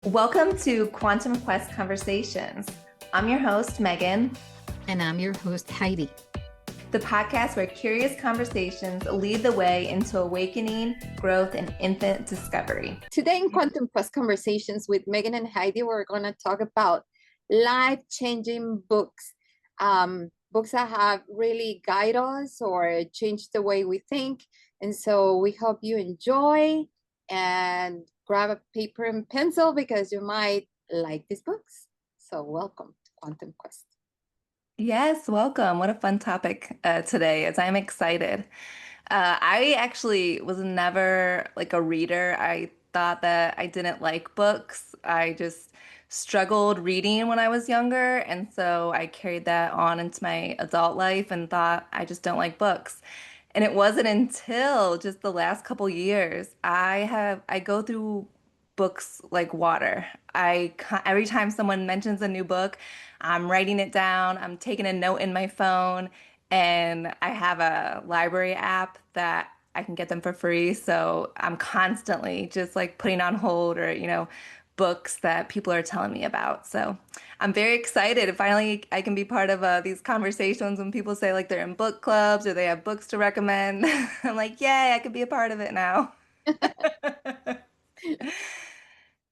Welcome to Quantum Quest Conversations. I'm your host, Megan, And I'm your host, Heidi. the podcast where curious conversations lead the way into awakening, growth, and infinite discovery. Today in Quantum Quest Conversations with Meghan and Heidi, we're going to talk about life-changing books. Books that have really guided us or changed the way we think. And so we hope you enjoy and grab a paper and pencil because you might like these books. So welcome to Quantum Quest. Yes, welcome. What a fun topic today, as I'm excited. I actually was never like a reader. I thought that I didn't like books. I just struggled reading when I was younger, and so I carried that on into my adult life and thought I just don't like books. And it wasn't until just the last couple years I go through books like water. Every time someone mentions a new book, I'm writing it down, I'm taking a note in my phone, and I have a library app that I can get them for free. So I'm constantly just like putting on hold or books that people are telling me about. So I'm very excited. Finally, I can be part of these conversations when people say like they're in book clubs or they have books to recommend. I'm like, yay, I could be a part of it now.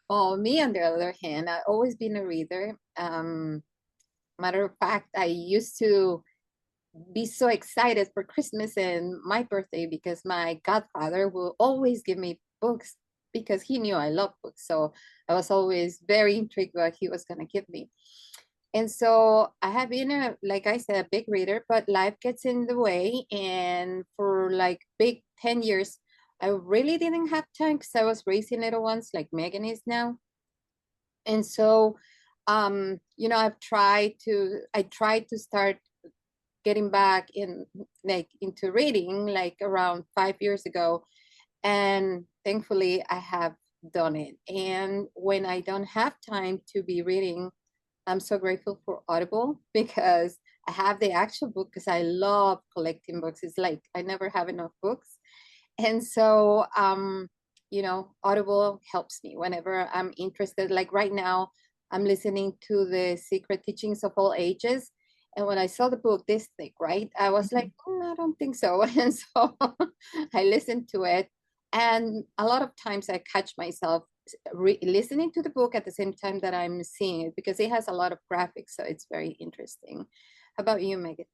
Oh, me on the other hand, I've always been a reader. Matter of fact, I used to be so excited for Christmas and my birthday because my godfather will always give me books because he knew I love books. So I was always very intrigued what he was going to give me. And so I have been like I said, a big reader, but life gets in the way. And for like big 10 years, I really didn't have time because I was raising little ones like Megan is now. And so, I tried to start getting back into reading like around 5 years ago, and thankfully I have done it. And when I don't have time to be reading, I'm so grateful for Audible because I have the actual book because I love collecting books. It's like I never have enough books. And so Audible helps me whenever I'm interested. Like right now I'm listening to The Secret Teachings of All Ages, and when I saw the book this thick, right, I was like, I don't think so. And so I listened to it, and a lot of times I catch myself listening to the book at the same time that I'm seeing it because it has a lot of graphics, so it's very interesting. How about you, Megan?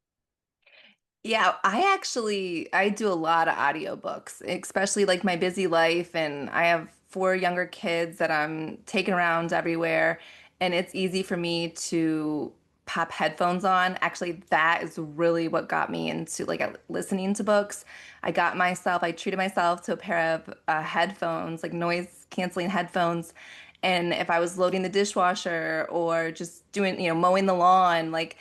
Yeah, I do a lot of audiobooks, especially like my busy life, and I have four younger kids that I'm taking around everywhere, and it's easy for me to pop headphones on. Actually, that is really what got me into like listening to books. I treated myself to a pair of headphones, like noise canceling headphones. And if I was loading the dishwasher or just doing mowing the lawn, like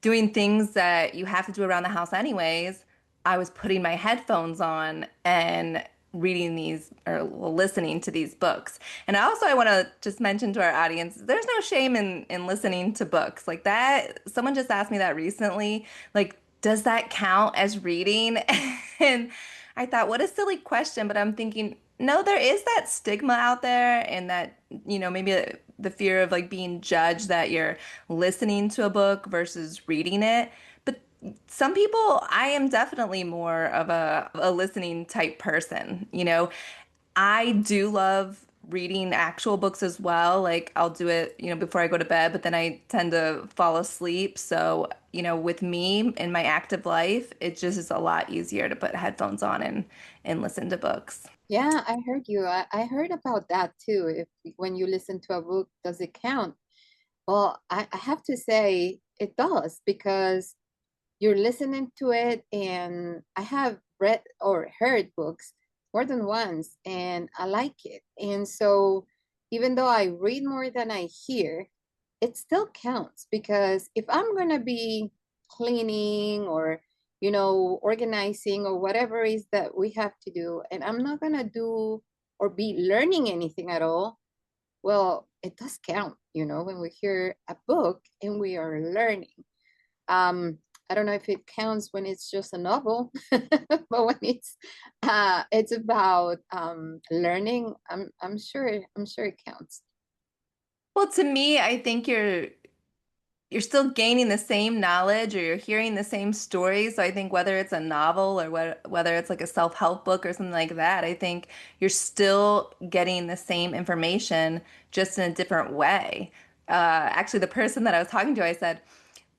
doing things that you have to do around the house anyways, I was putting my headphones on and reading these or listening to these books. And also I want to just mention to our audience, there's no shame in listening to books. Like that, someone just asked me that recently, like, does that count as reading? And I thought, what a silly question, but I'm thinking, no, there is that stigma out there and that maybe the fear of like being judged that you're listening to a book versus reading it. But some people, I am definitely more of a listening type person. I do love reading actual books as well. Like I'll do it before I go to bed, but then I tend to fall asleep. So with me in my active life, it just is a lot easier to put headphones on and listen to books. Yeah, I heard you. I heard about that too. If when you listen to a book, does it count? Well, I have to say it does because you're listening to it, and I have read or heard books more than once, and I like it. And so even though I read more than I hear, it still counts because if I'm gonna be cleaning or organizing or whatever is that we have to do, and I'm not gonna do or be learning anything at all, well, it does count, when we hear a book and we are learning. Um, I don't know if it counts when it's just a novel, but when it's about learning, I'm sure it counts. Well, to me, I think you're still gaining the same knowledge or you're hearing the same stories. So I think whether it's a novel or whether it's like a self-help book or something like that, I think you're still getting the same information just in a different way. Actually, the person that I was talking to, I said,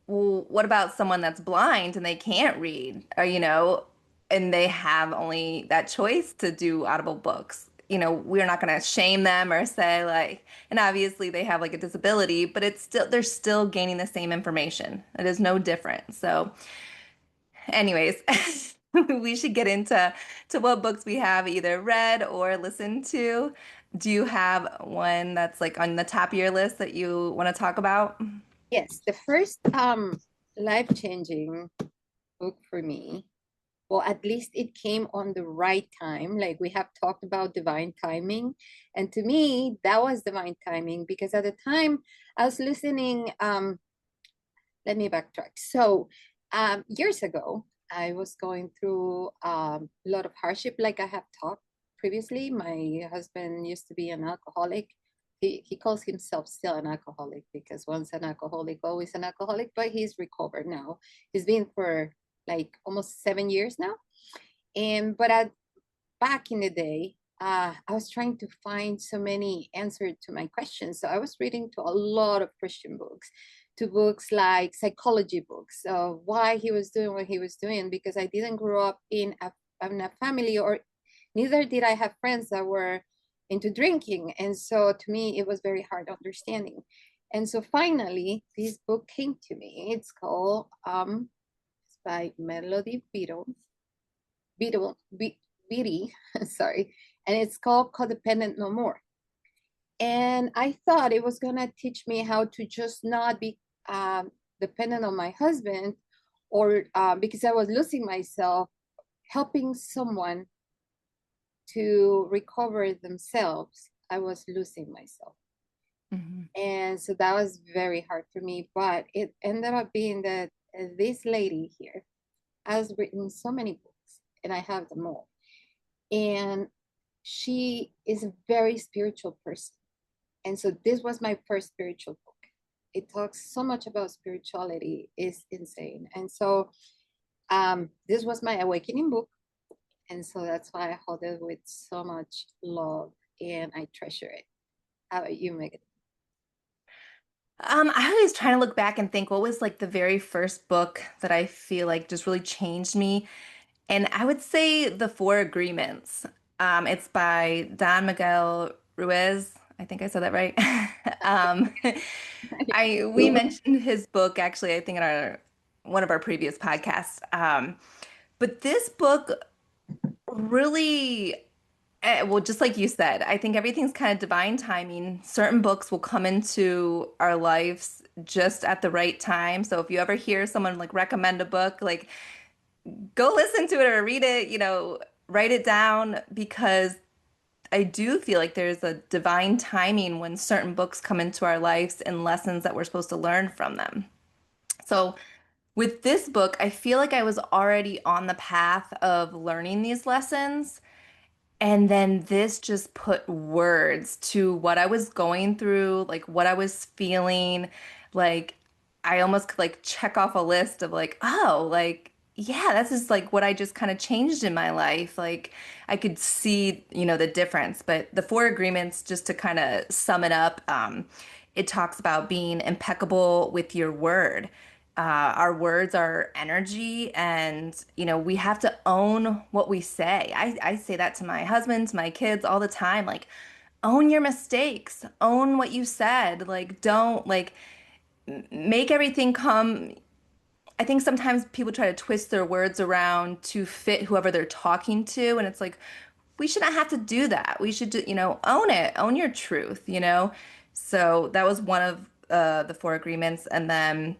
well, what about someone that's blind and they can't read, or and they have only that choice to do audible books? We're not going to shame them or say like, and obviously they have like a disability, but it's still they're still gaining the same information. It is no different. So, anyways, we should get into what books we have either read or listened to. Do you have one that's like on the top of your list that you want to talk about? Yes, the first life-changing book for me, well, at least it came on the right time. Like we have talked about divine timing. And to me, that was divine timing because at the time I was listening, let me backtrack. So years ago, I was going through a lot of hardship, like I have talked previously. My husband used to be an alcoholic. He calls himself still an alcoholic because once an alcoholic, always an alcoholic, but he's recovered now. He's been for like almost 7 years now. And back in the day, I was trying to find so many answers to my questions. So I was reading to a lot of Christian books, to books like psychology books, why he was doing what he was doing, because I didn't grow up in a family, or neither did I have friends that were into drinking. And so to me, it was very hard understanding. And so finally, this book came to me. It's called, it's by Melody Beattie, Beattie, sorry, and it's called Codependent No More. And I thought it was gonna teach me how to just not be dependent on my husband, or because I was losing myself, helping someone to recover themselves. I was losing myself. Mhm. And so that was very hard for me. But it ended up being that this lady here has written so many books, and I have them all. And she is a very spiritual person. And so this was my first spiritual book. It talks so much about spirituality, is insane. And so this was my awakening book. And so that's why I hold it with so much love and I treasure it. How about you, Megan? I always trying to look back and think what was like the very first book that I feel like just really changed me. And I would say The Four Agreements. It's by Don Miguel Ruiz. I think I said that right. Um, we mentioned his book actually, I think in our one of our previous podcasts. But this book really well, just like you said, I think everything's kind of divine timing. Certain books will come into our lives just at the right time. So if you ever hear someone like recommend a book, like go listen to it or read it, write it down because I do feel like there's a divine timing when certain books come into our lives and lessons that we're supposed to learn from them. So with this book, I feel like I was already on the path of learning these lessons. And then this just put words to what I was going through, like what I was feeling. Like I almost could like check off a list of like, oh, like, yeah, that's just like what I just kind of changed in my life. Like I could see, the difference. But the four agreements, just to kind of sum it up, it talks about being impeccable with your word. Our words are energy, and we have to own what we say. I say that to my husband, to my kids all the time. Like, own your mistakes, own what you said. Like, don't like make everything come. I think sometimes people try to twist their words around to fit whoever they're talking to, and it's like we shouldn't have to do that. We should, own it, own your truth. So that was one of the four agreements, and then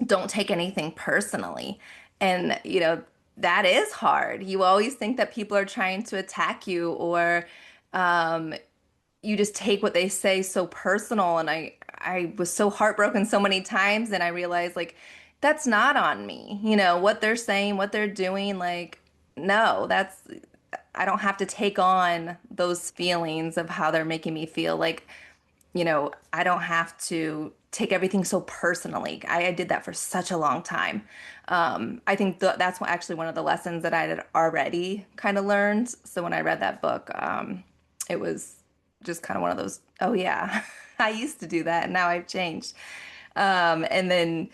don't take anything personally. And, that is hard. You always think that people are trying to attack you or um, you just take what they say so personal. And I was so heartbroken so many times and I realized like that's not on me. What they're saying, what they're doing, like, no, I don't have to take on those feelings of how they're making me feel. Like I don't have to take everything so personally. I did that for such a long time. I think that's actually one of the lessons that I had already kind of learned. So when I read that book, it was just kind of one of those, oh yeah, I used to do that and now I've changed. And then,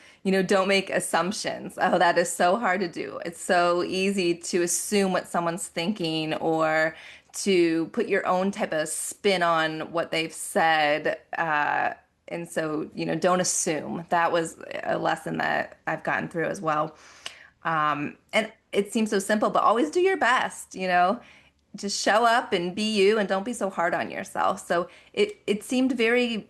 don't make assumptions. Oh, that is so hard to do. It's so easy to assume what someone's thinking or to put your own type of spin on what they've said. And so, don't assume. That was a lesson that I've gotten through as well. And it seems so simple, but always do your best. Just show up and be you and don't be so hard on yourself. So it seemed very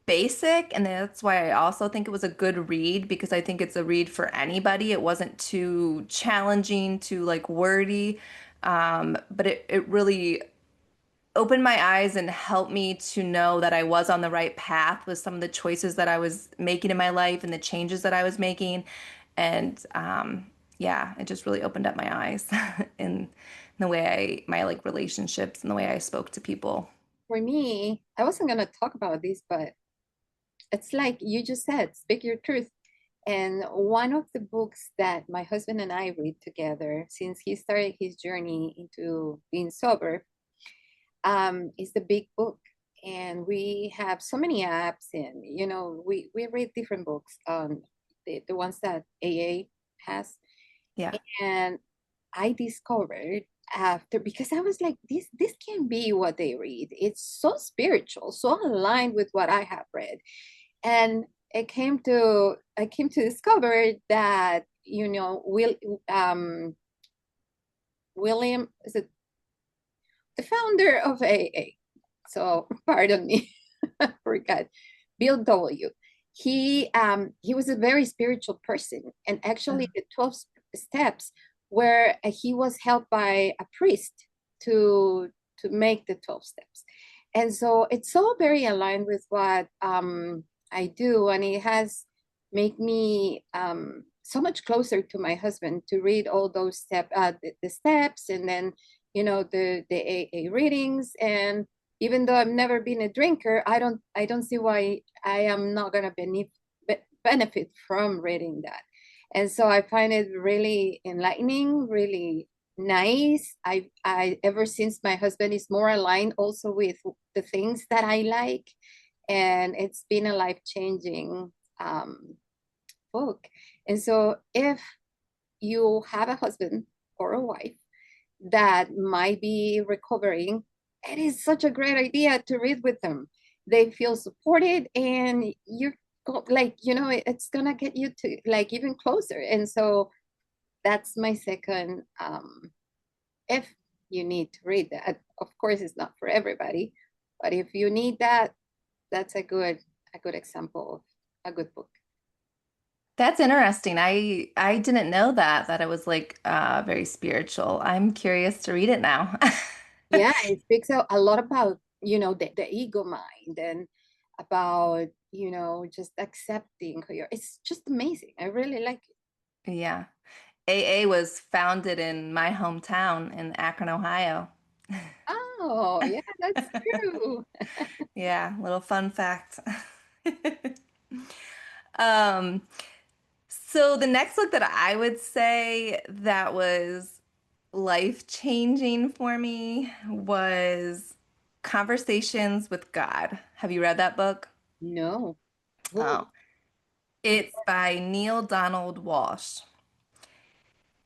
basic, and that's why I also think it was a good read because I think it's a read for anybody. It wasn't too challenging, too like wordy, but it really opened my eyes and helped me to know that I was on the right path with some of the choices that I was making in my life and the changes that I was making. And yeah, it just really opened up my eyes in the way my like relationships and the way I spoke to people. For me, I wasn't gonna talk about this, but it's like you just said, speak your truth. And one of the books that my husband and I read together since he started his journey into being sober is the Big Book. And we have so many apps, and we read different books, the ones that AA has. Yeah. And I discovered after, because I was like, this can be what they read. It's so spiritual, so aligned with what I have read. And I came to discover that, William is it the founder of AA. So pardon me, I forgot. Bill W. He was a very spiritual person, and actually the 12 steps where he was helped by a priest to make the 12 steps. And so it's so very aligned with what I do, and it has made me so much closer to my husband to read all those the steps, and then the AA readings. And even though I've never been a drinker, I don't see why I am not gonna benefit from reading that. And so I find it really enlightening, really nice. I ever since my husband is more aligned also with the things that I like, and it's been a life-changing book. And so if you have a husband or a wife that might be recovering, it is such a great idea to read with them. They feel supported, and it's gonna get you to like even closer. And so that's my second. If you need to read that, of course, it's not for everybody, but if you need that, that's a good example of a good book. That's interesting. I didn't know that it was like very spiritual. I'm curious to read it now. Yeah, it speaks a lot about, the ego mind, and about, just accepting who you're. It's just amazing. I really like it. Yeah. AA was founded in my hometown in Akron, Ohio. Oh, yeah, that's true. Yeah, little fun fact. Um, so the next book that I would say that was life-changing for me was Conversations with God. Have you read that book? No. Who Oh, who's it's by Neil Donald Walsh.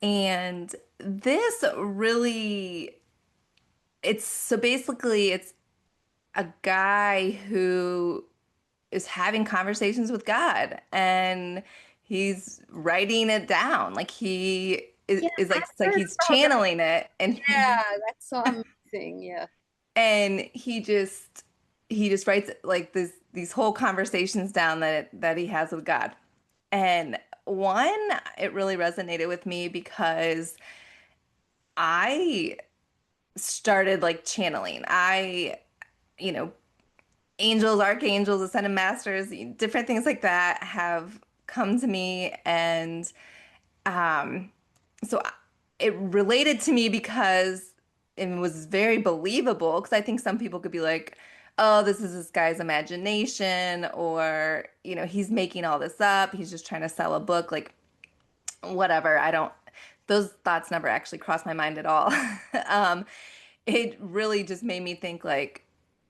And this really, it's so basically it's a guy who is having conversations with God and he's writing it down. Like he Yeah, is I like it's like heard he's about that. channeling it Yeah, that's so amazing. Yeah. and he just writes like these whole conversations down that he has with God. And one, it really resonated with me because I started like channeling. You know, angels, archangels, ascended masters, different things like that have come to me. And um, so it related to me because it was very believable. Because I think some people could be like, oh, this is this guy's imagination, or, he's making all this up. He's just trying to sell a book. Like, whatever. Those thoughts never actually crossed my mind at all. Um, it really just made me think, like,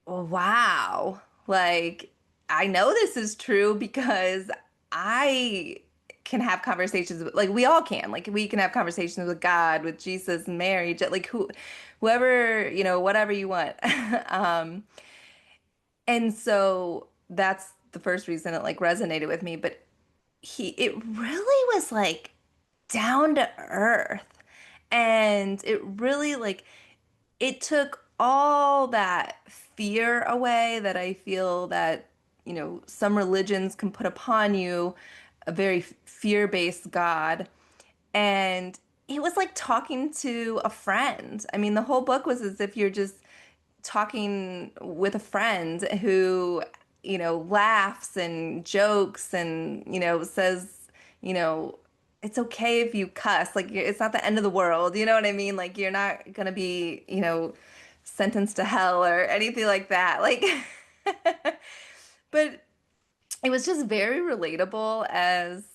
wow, like, I know this is true because I can have conversations with, like, we all can, like, we can have conversations with God, with Jesus, and Mary, like, whoever, whatever you want. Um, and so that's the first reason it like resonated with me. But it really was like down to earth. And it really like it took all that fear away that I feel that, some religions can put upon you, a very fear-based God. And it was like talking to a friend. I mean, the whole book was as if you're just talking with a friend who, laughs and jokes and, says, you know, it's okay if you cuss. Like, it's not the end of the world. You know what I mean? Like, you're not gonna be, sentenced to hell or anything like that. Like, but it was just very relatable as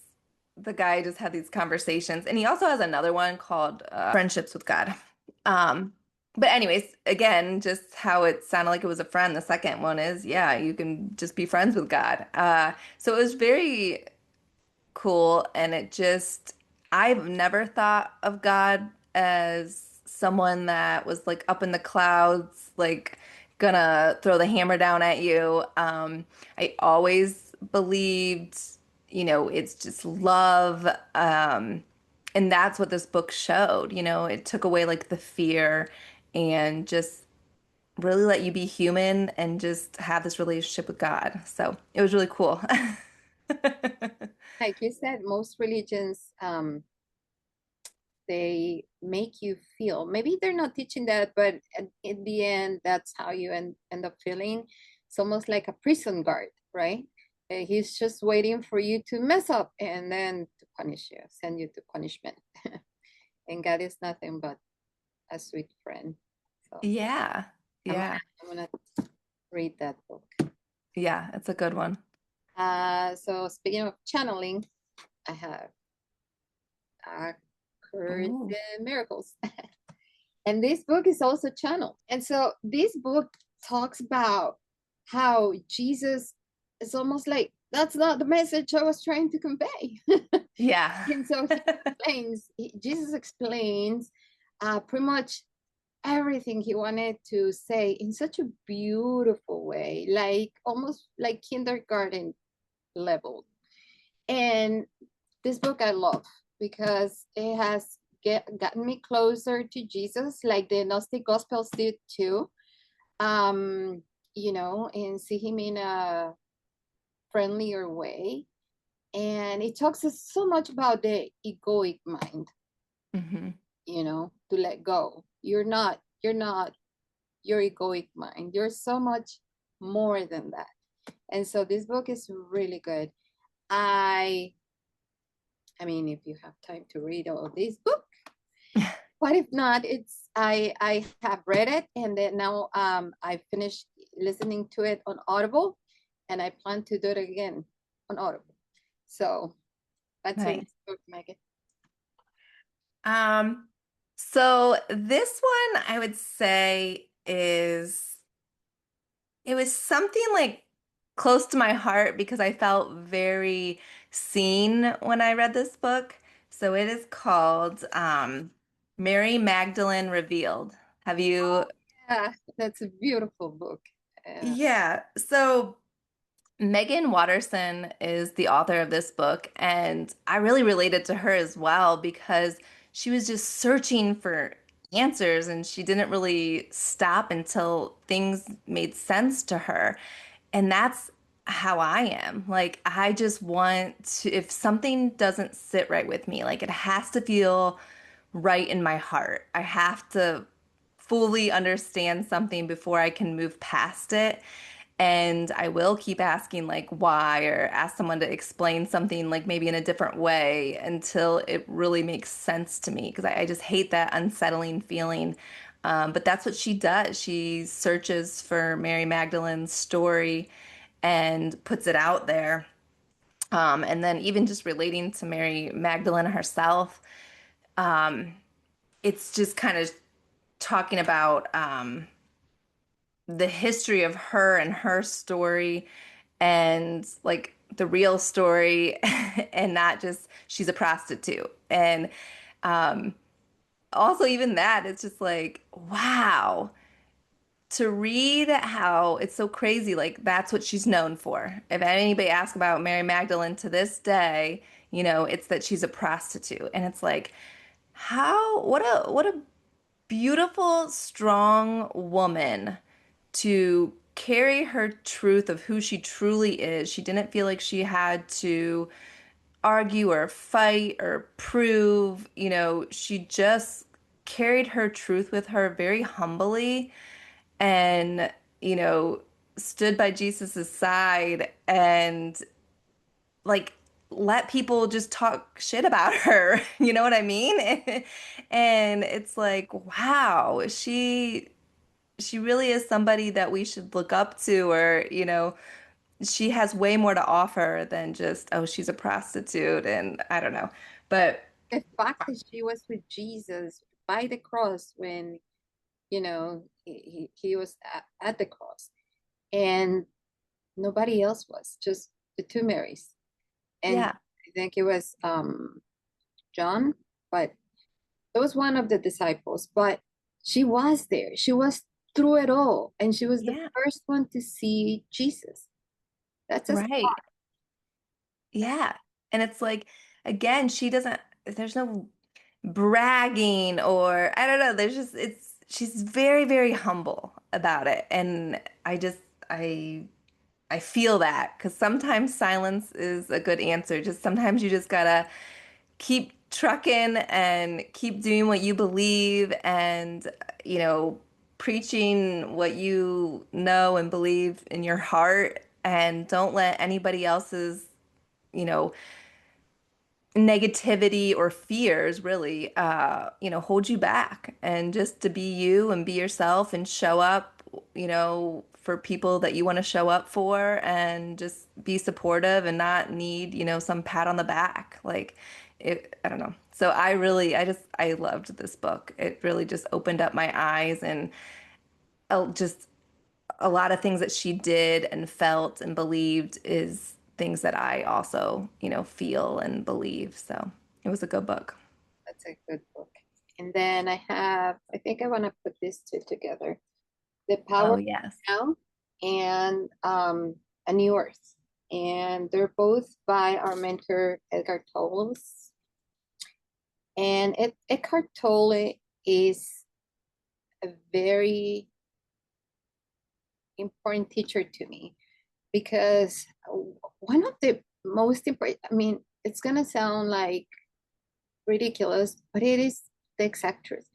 the guy just had these conversations. And he also has another one called Friendships with God. Um, but anyways, again, just how it sounded like it was a friend. The second one is, yeah, you can just be friends with God. So it was very cool. And I've never thought of God as someone that was like up in the clouds, like gonna throw the hammer down at you. I always believed, it's just love. And that's what this book showed. It took away like the fear and just really let you be human and just have this relationship with God. So it was really cool. Like you said, most religions, they make you feel. Maybe they're not teaching that, but in the end, that's how you end up feeling. It's almost like a prison guard, right? He's just waiting for you to mess up and then to punish you, send you to punishment. And God is nothing but a sweet friend. So Yeah. I'm gonna, Yeah. I'm gonna read that book. Yeah, it's a good one. So speaking of channeling, I have Curse Ooh. and Miracles. And this book is also channeled. And so this book talks about how Jesus is almost like, that's not the message I was trying to convey. Yeah. And so Jesus explains pretty much everything he wanted to say in such a beautiful way, like almost like kindergarten level. And this book I love because it has gotten me closer to Jesus, like the Gnostic Gospels did too. Um, and see him in a friendlier way. And it talks so much about the egoic mind, Hmm. to let go. You're not your egoic mind. You're so much more than that. And so this book is really good. I I mean, if you have time to read all this book, but if not, I have read it and then now I finished listening to it on Audible, and I plan to do it again on Audible. So that's your Nice. next book, Megan. Um, so this one I would say it was something like close to my heart because I felt very seen when I read this book. So it is called Mary Magdalene Revealed. Have you? Yeah, that's a beautiful book. Yeah. So Megan Watterson is the author of this book, and I really related to her as well because she was just searching for answers and she didn't really stop until things made sense to her. And that's how I am. Like, I just want to, if something doesn't sit right with me, like, it has to feel right in my heart. I have to fully understand something before I can move past it. And I will keep asking, like, why, or ask someone to explain something, like, maybe in a different way until it really makes sense to me. Because I just hate that unsettling feeling. But that's what she does. She searches for Mary Magdalene's story and puts it out there. And then even just relating to Mary Magdalene herself, it's just kind of talking about the history of her and her story and like the real story and not just she's a prostitute. And also even that, it's just like, wow, to read how it's so crazy. Like that's what she's known for. If anybody asks about Mary Magdalene to this day, it's that she's a prostitute. And it's like, what a beautiful, strong woman to carry her truth of who she truly is. She didn't feel like she had to argue or fight or prove, she just carried her truth with her very humbly and, you know, stood by Jesus's side and like let people just talk shit about her. You know what I mean? And it's like, wow, she really is somebody that we should look up to, or, she has way more to offer than just, oh, she's a prostitute and I don't know. But The fact that she was with Jesus by the cross when, he was at the cross, and nobody else was, just the two Marys. And yeah, I think it was John, but it was one of the disciples. But she was there. She was through it all. And she was the yeah, first one to see Jesus. That's a right. Yeah. And it's like, again, there's no bragging or I don't know. She's very, very humble about it. And I, I feel that because sometimes silence is a good answer. Just sometimes you just gotta keep trucking and keep doing what you believe and, you know, preaching what you know and believe in your heart and don't let anybody else's, you know, negativity or fears really hold you back and just to be you and be yourself and show up for people that you want to show up for and just be supportive and not need some pat on the back like I don't know. So I loved this book. It really just opened up my eyes and just a lot of things that she did and felt and believed is things that I also, feel and believe. So it was a good book. That's a good book. And then I think I want to put these two together. The Power Oh, of yes. Now and A New Earth. And they're both by our mentor, Edgar Tolles. And Eckhart Tolle is a very important teacher to me because one of the most important, I mean, it's going to sound like ridiculous, but it is the exact truth.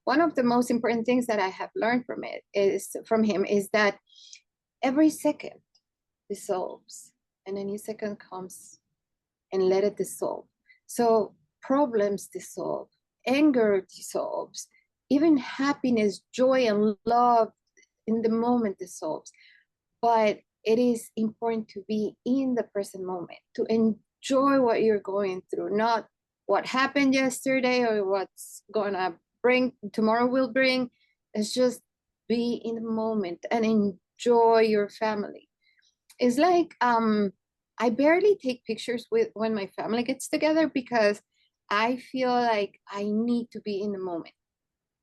One of the most important things that I have learned from him is that every second dissolves and a new second comes and let it dissolve. So problems dissolve, anger dissolves, even happiness, joy, and love in the moment dissolves. But it is important to be in the present moment, to enjoy what you're going through, not what happened yesterday or what's gonna bring tomorrow will bring. It's just be in the moment and enjoy your family. It's like I barely take pictures with when my family gets together because I feel like I need to be in the moment.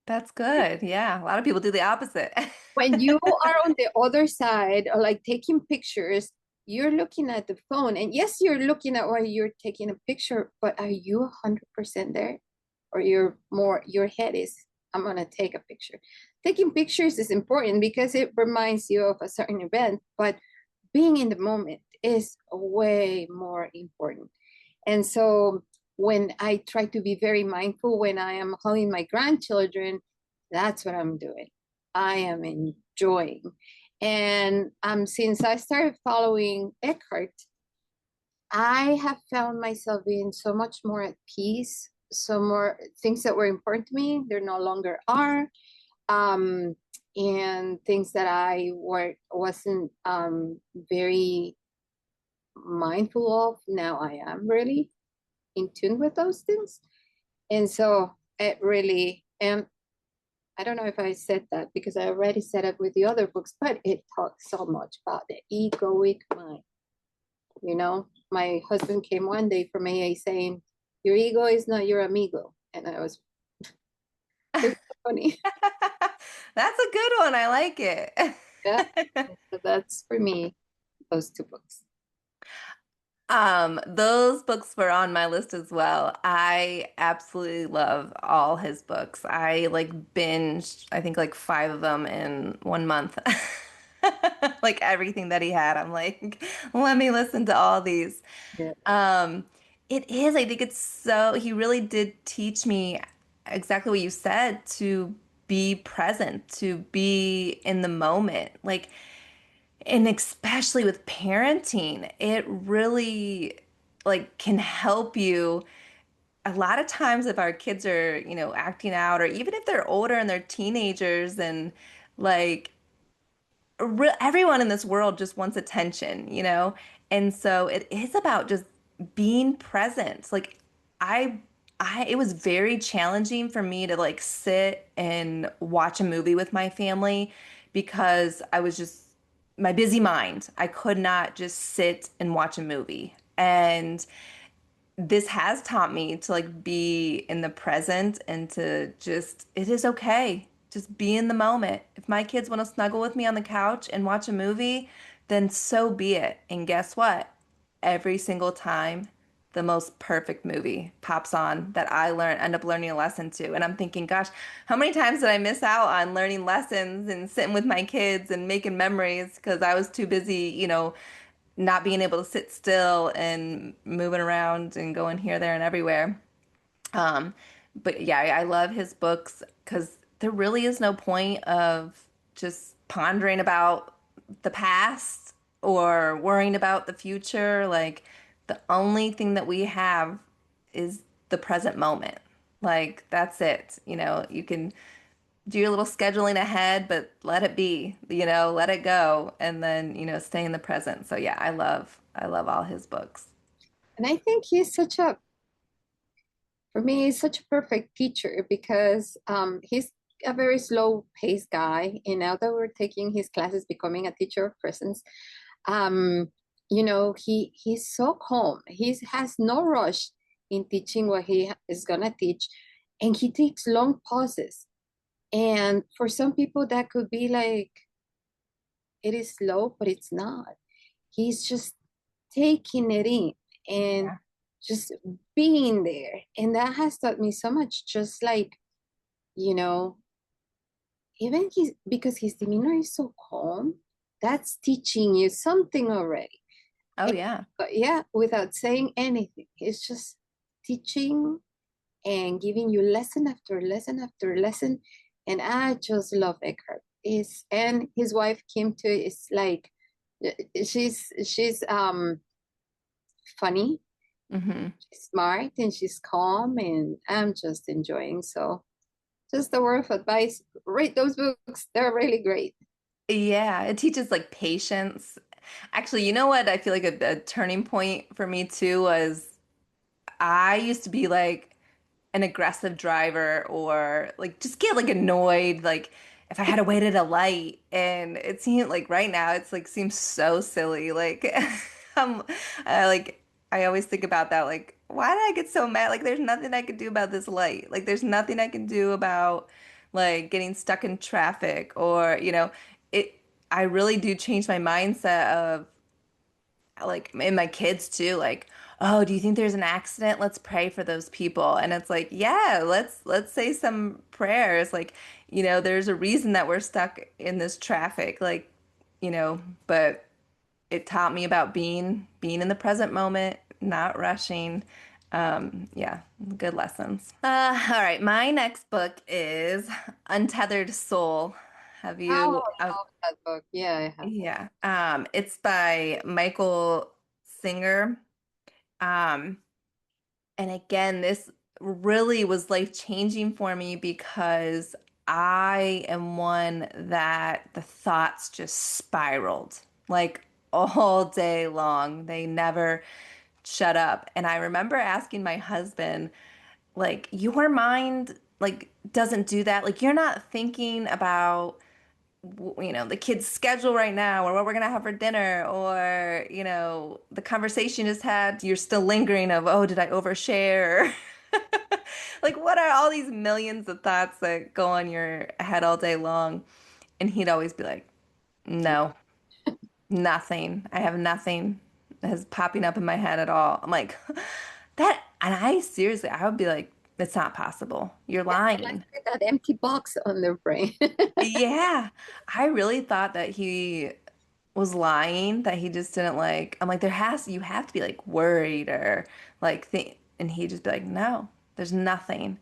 That's good. Yeah. A lot of people do the opposite. When you are on the other side or like taking pictures, you're looking at the phone, and yes, you're looking at why you're taking a picture, but are you 100% there? Or your head is, I'm gonna take a picture. Taking pictures is important because it reminds you of a certain event, but being in the moment is way more important. And so when I try to be very mindful when I am holding my grandchildren, that's what I'm doing. I am enjoying. And since I started following Eckhart, I have found myself being so much more at peace. So more things that were important to me, there no longer are. um, and things that I wasn't very mindful of. Now I am really in tune with those things. And so it really, and I don't know if I said that because I already said it with the other books, but it talks so much about the egoic mind. You know, my husband came one day from AA saying, "Your ego is not your amigo." And I was, it's funny. That's a good one. I like it. Yeah. So that's for me, those two books. Those books were on my list as well. I absolutely love all his books. I like binged, I think like five of them in 1 month. Like everything that he had. I'm like, let me listen to all these. Yeah. Um, it is, I think it's so, he really did teach me exactly what you said, to be present, to be in the moment. Like, and especially with parenting, it really like can help you. A lot of times if our kids are, acting out, or even if they're older and they're teenagers, and like everyone in this world just wants attention, you know? And so it is about just being present. Like I it was very challenging for me to like sit and watch a movie with my family, because I was just my busy mind. I could not just sit and watch a movie. And this has taught me to like be in the present, and to just, it is okay. Just be in the moment. If my kids want to snuggle with me on the couch and watch a movie, then so be it. And guess what? Every single time, the most perfect movie pops on that end up learning a lesson to. And I'm thinking, gosh, how many times did I miss out on learning lessons and sitting with my kids and making memories because I was too busy, not being able to sit still and moving around and going here, there, and everywhere. Um, but yeah, I love his books because there really is no point of just pondering about the past or worrying about the future. Like, the only thing that we have is the present moment. Like, that's it. You can do your little scheduling ahead, but let it be, let it go, and then, stay in the present. So yeah, I love all his books. And I think he's such a, for me, he's such a perfect teacher because he's a very slow paced guy. And now that we're taking his classes, becoming a teacher of presence, um, he's so calm. He has no rush in teaching what he is gonna teach, and he takes long pauses. And for some people, that could be like it is slow, but it's not. He's just taking it in and Yeah. just being there. And that has taught me so much, just like, you know, even because his demeanor is so calm, that's teaching you something already. Oh And, yeah. but yeah, without saying anything, he's just teaching and giving you lesson after lesson after lesson. And I just love Eckhart. Is and his wife Kim too is like she's funny, Hmm. she's smart, and she's calm, and I'm just enjoying. So just a word of advice, read those books. They're really great. Yeah, it teaches like patience. Actually, you know what? I feel like a turning point for me too was, I used to be like an aggressive driver, or like just get like annoyed like if I had to wait at a light. And it seemed like right now it's like seems so silly. Like um like I always think about that, like, why did I get so mad? Like, there's nothing I could do about this light. Like, there's nothing I can do about like getting stuck in traffic, or it I really do change my mindset of, like, and my kids too, like, oh, do you think there's an accident? Let's pray for those people. And it's like, yeah, let's say some prayers. Like, there's a reason that we're stuck in this traffic. Like, but it taught me about being in the present moment, not rushing. Yeah, good lessons. All right, my next book is Untethered Soul. Have Oh, you? I love that book. Yeah, I have. Yeah. It's by Michael Singer. Um, and again, this really was life changing for me because I am one that the thoughts just spiraled like all day long. They never shut up. And I remember asking my husband, like, your mind like doesn't do that. Like you're not thinking about the kids' schedule right now or what we're gonna have for dinner or, the conversation just had, you're still lingering of, oh, did I overshare? Like, what are all these millions of thoughts that go on your head all day long? And he'd always be like, no, nothing. I have nothing that is popping up in my head at all. I'm like, and I seriously, I would be like, it's not possible. You're Yeah, like lying. that empty box on their brain. Yeah, I really thought that he was lying, that he just didn't like. I'm like, you have to be like worried or like think, and he'd just be like, no, there's nothing.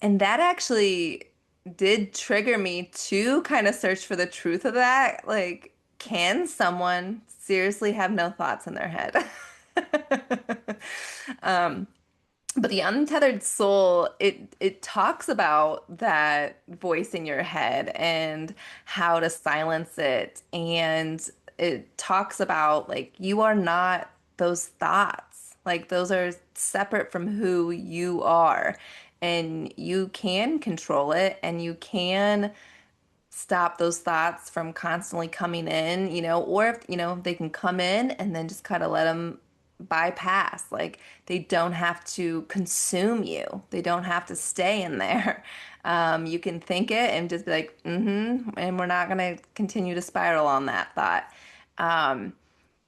And that actually did trigger me to kind of search for the truth of that. Like, can someone seriously have no thoughts in their head? Um, but the untethered soul, it talks about that voice in your head and how to silence it. And it talks about like you are not those thoughts. Like those are separate from who you are. And you can control it and you can stop those thoughts from constantly coming in, or if, they can come in and then just kind of let them bypass. Like they don't have to consume you. They don't have to stay in there. You can think it and just be like, and we're not going to continue to spiral on that thought. Um,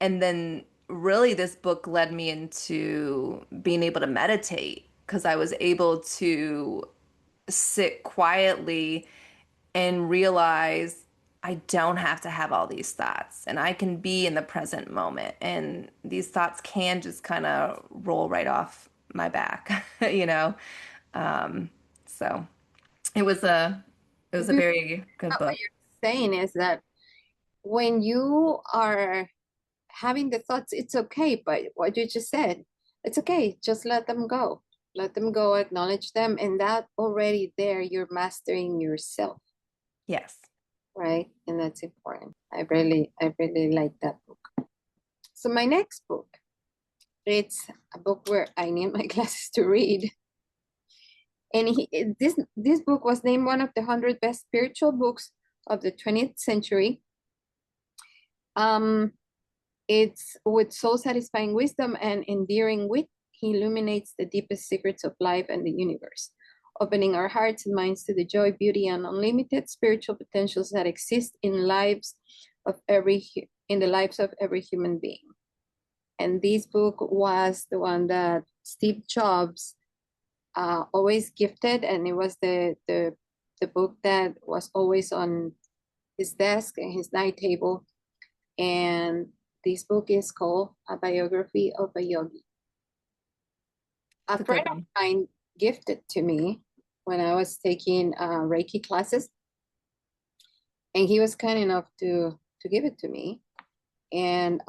and then really this book led me into being able to meditate because I was able to sit quietly and realize I don't have to have all these thoughts and I can be in the present moment. And these thoughts can just kind of roll right off my back, you know? Um, so it was The a beauty very good about what book. you're saying is that when you are having the thoughts, it's okay. But what you just said, it's okay. Just let them go. Let them go, acknowledge them. And that already there, you're mastering yourself, Yes. right? And that's important. I really like that book. So my next book, it's a book where I need my glasses to read. And this book was named one of the 100 best spiritual books of the 20th century. Um, it's with soul satisfying wisdom and endearing wit, he illuminates the deepest secrets of life and the universe, opening our hearts and minds to the joy, beauty, and unlimited spiritual potentials that exist in the lives of every human being. And this book was the one that Steve Jobs always gifted, and it was the book that was always on his desk and his night table. And this book is called A Biography of a Yogi. A It's a good friend of one. mine gifted to me when I was taking Reiki classes, and he was kind enough to give it to me. And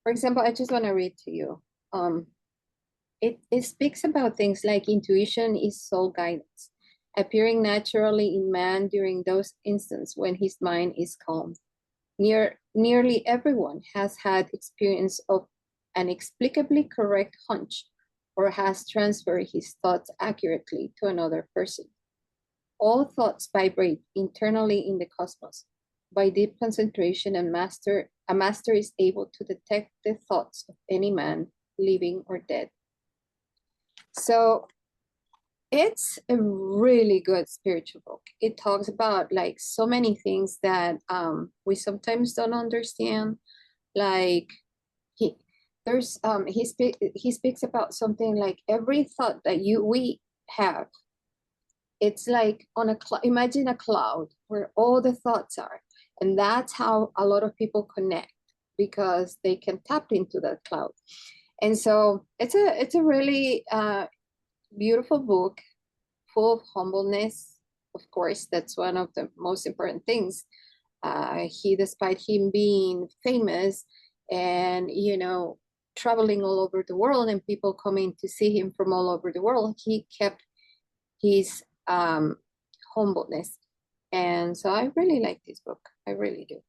for example, I just want to read to you. Um, it speaks about things like intuition is soul guidance, appearing naturally in man during those instants when his mind is calm. Nearly everyone has had experience of an inexplicably correct hunch or has transferred his thoughts accurately to another person. All thoughts vibrate internally in the cosmos. By deep concentration, a master is able to detect the thoughts of any man, living or dead. So it's a really good spiritual book. It talks about like so many things that we sometimes don't understand. Like he he speaks about something like every thought that you we have. It's like on a imagine a cloud where all the thoughts are, and that's how a lot of people connect because they can tap into that cloud. And so it's a really beautiful book full of humbleness. Of course, that's one of the most important things. Despite him being famous and traveling all over the world and people coming to see him from all over the world, he kept his humbleness. And so I really like this book. I really do.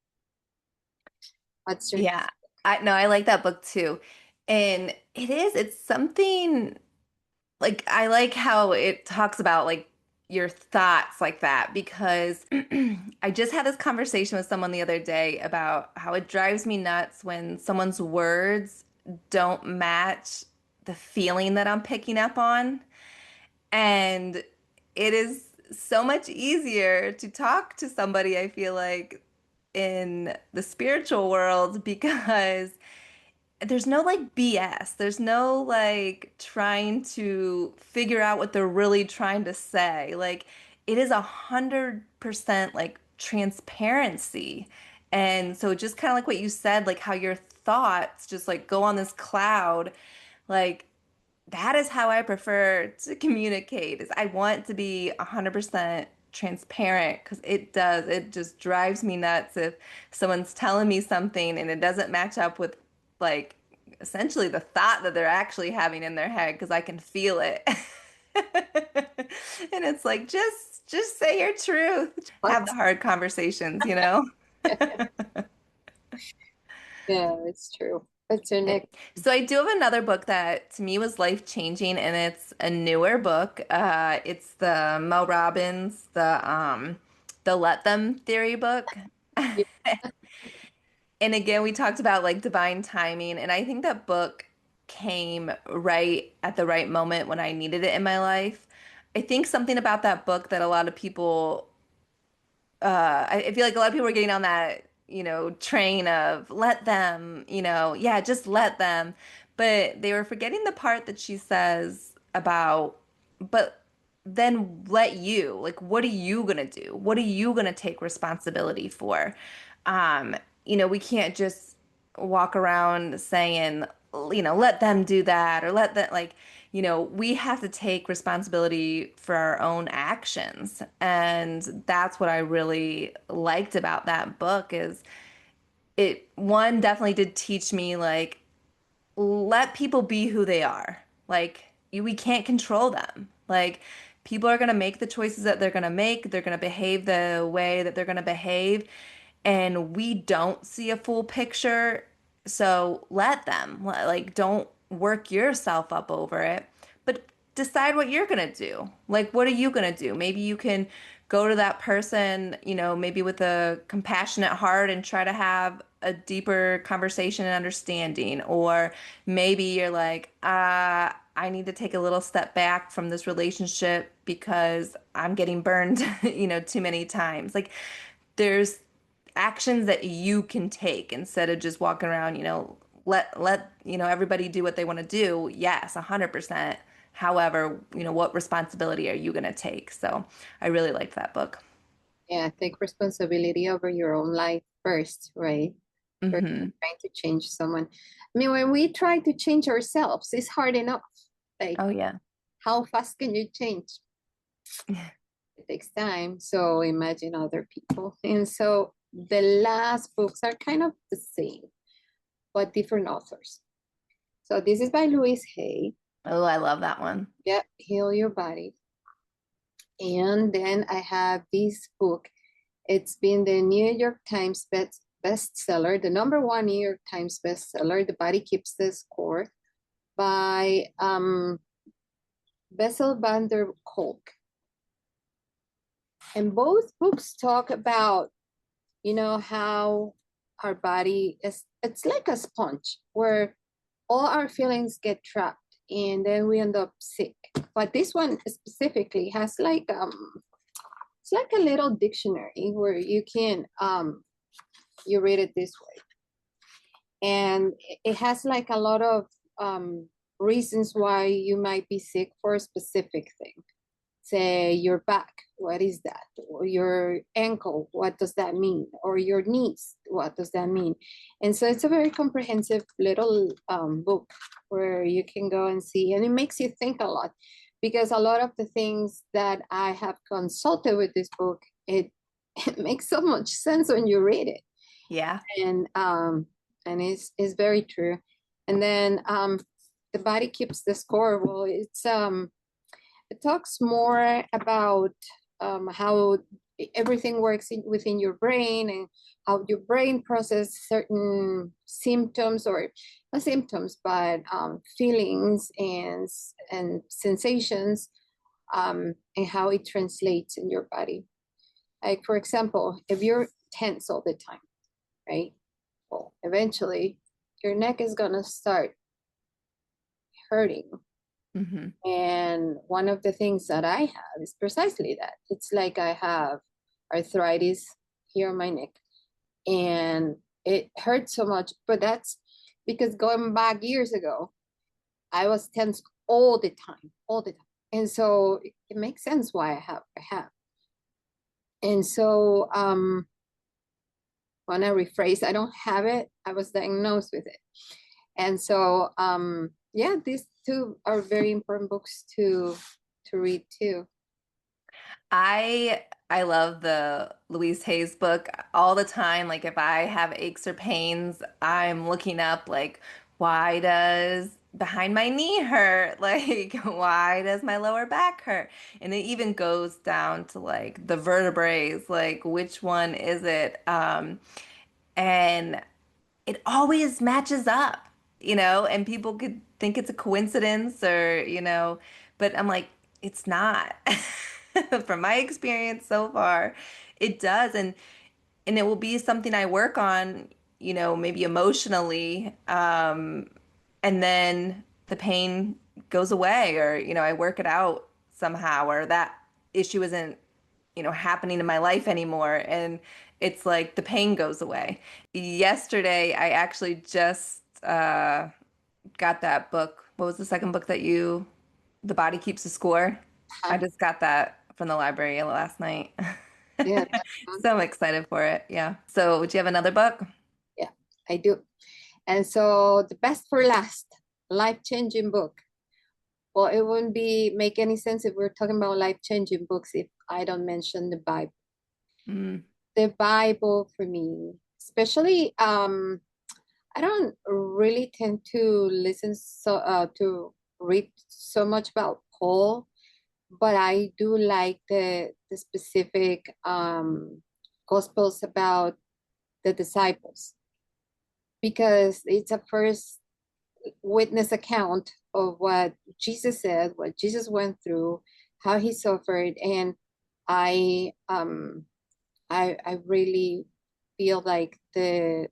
What's your Yeah. next? I like that book too. And it's something like I like how it talks about like your thoughts like that because I just had this conversation with someone the other day about how it drives me nuts when someone's words don't match the feeling that I'm picking up on. And it is so much easier to talk to somebody, I feel like, in the spiritual world because there's no like BS. There's no like trying to figure out what they're really trying to say. Like it is 100% like transparency. And so just kind of like what you said, like how your thoughts just like go on this cloud, like that is how I prefer to communicate is I want to be 100% transparent because it just drives me nuts if someone's telling me something and it doesn't match up with like essentially the thought that they're actually having in their head because I can feel it. And it's like just say your truth. Have the What? hard conversations, you know? Yeah, it's true. What's your next? So I do have another book that to me was life-changing, and it's a newer book. It's the Mel Robbins, the Let Them Theory book. Yeah, And again, we talked about like divine timing, and I think that book came right at the right moment when I needed it in my life. I think something about that book that a lot of people I feel like a lot of people are getting on that, train of let them, yeah, just let them. But they were forgetting the part that she says about, but then let you, like, what are you gonna do? What are you gonna take responsibility for? Um, we can't just walk around saying, let them do that or let that like we have to take responsibility for our own actions. And that's what I really liked about that book is it one definitely did teach me like let people be who they are. Like we can't control them. Like people are going to make the choices that they're going to make. They're going to behave the way that they're going to behave. And we don't see a full picture. So let them. Like don't work yourself up over it, but decide what you're going to do. Like what are you going to do? Maybe you can go to that person, maybe with a compassionate heart and try to have a deeper conversation and understanding. Or maybe you're like, I need to take a little step back from this relationship because I'm getting burned, too many times. Like there's actions that you can take instead of just walking around, let everybody do what they want to do. Yes, 100%. However, what responsibility are you going to take? So I really liked that book. yeah, take responsibility over your own life first, right? First, Hmm. trying to change someone. I mean, when we try to change ourselves, it's hard enough. Like, Oh yeah. how fast can you change? It takes time. So imagine other people. And so the last books are kind of the same, but different authors. So this is by Louise Hay. Oh, I love that one. Yeah, Heal Your Body. And then I have this book. It's been the New York Times bestseller, the number one New York Times bestseller, The Body Keeps the Score by Bessel van der Kolk. And both books talk about, how our body is, it's like a sponge where all our feelings get trapped and then we end up sick. But this one specifically has like it's like a little dictionary where you can you read it this way. And it has like a lot of reasons why you might be sick for a specific thing. Say your back, what is that? Or your ankle, what does that mean? Or your knees, what does that mean? And so it's a very comprehensive little book where you can go and see, and it makes you think a lot because a lot of the things that I have consulted with this book, it, it makes so much sense when you read it. Yeah. And it's very true. And then the body keeps the score. Well, it's It talks more about how everything works within your brain and how your brain processes certain symptoms or not symptoms, but feelings and sensations, and how it translates in your body. Like, for example, if you're tense all the time, right? Well, eventually your neck is going to start hurting. Hmm. And one of the things that I have is precisely that. It's like I have arthritis here on my neck, and it hurts so much. But that's because going back years ago, I was tense all the time, all the time. And so it makes sense why I have. And so when I rephrase, I don't have it. I was diagnosed with it. And so yeah, these two are very important books to read too. I love the Louise Hayes book all the time. Like if I have aches or pains, I'm looking up like why does behind my knee hurt? Like why does my lower back hurt? And it even goes down to like the vertebrae, like which one is it? And it always matches up, and people could think it's a coincidence or, but I'm like, it's not. From my experience so far, it does. And it will be something I work on, maybe emotionally, and then the pain goes away or, I work it out somehow or that issue isn't happening in my life anymore. And it's like the pain goes away. Yesterday, I actually just got that book. What was the second book that The Body Keeps the Score? I Huh? just got that from the library last night. Yeah, that's fun. So I'm excited for it. Yeah. So, would you have another book? Yeah, I do. And so the best for last, life-changing book. Well, it wouldn't be make any sense if we're talking about life-changing books if I don't mention the Bible. Mm, The Bible for me, especially I don't really tend to listen to read so much about Paul, but I do like the specific gospels about the disciples because it's a first witness account of what Jesus said, what Jesus went through, how he suffered, and I I really feel like the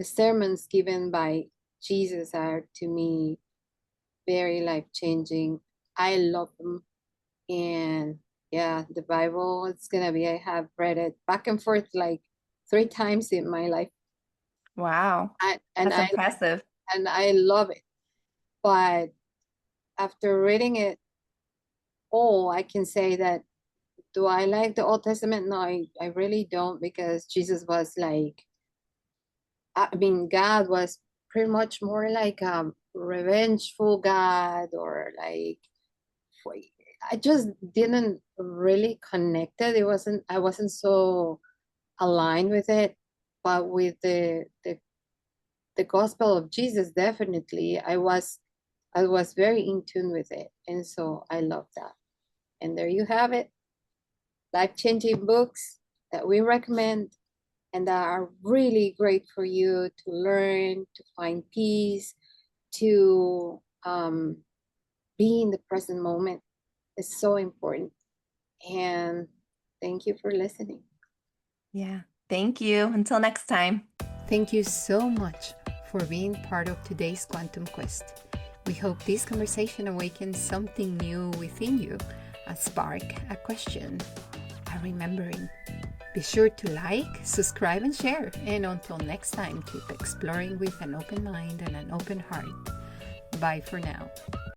sermons given by Jesus are to me very life changing. I love them, and yeah, the Bible it's gonna be. I have read it back and forth like 3 times in my life, wow. I, and That's I impressive. and I love it. But after reading it all, I can say that do I like the Old Testament? No, I really don't because Jesus was like, I mean, God was pretty much more like a revengeful God or like, I just didn't really connect it. I wasn't so aligned with it. But with the gospel of Jesus, definitely, I was very in tune with it. And so I love that. And there you have it. Life-changing books that we recommend and that are really great for you to learn, to find peace, to be in the present moment. Is so important. And thank you for listening. Yeah. Thank you. Until next time. Thank you so much for being part of today's Quantum Quest. We hope this conversation awakens something new within you, a spark, a question, a remembering. Be sure to like, subscribe, and share. And until next time, keep exploring with an open mind and an open heart. Bye for now.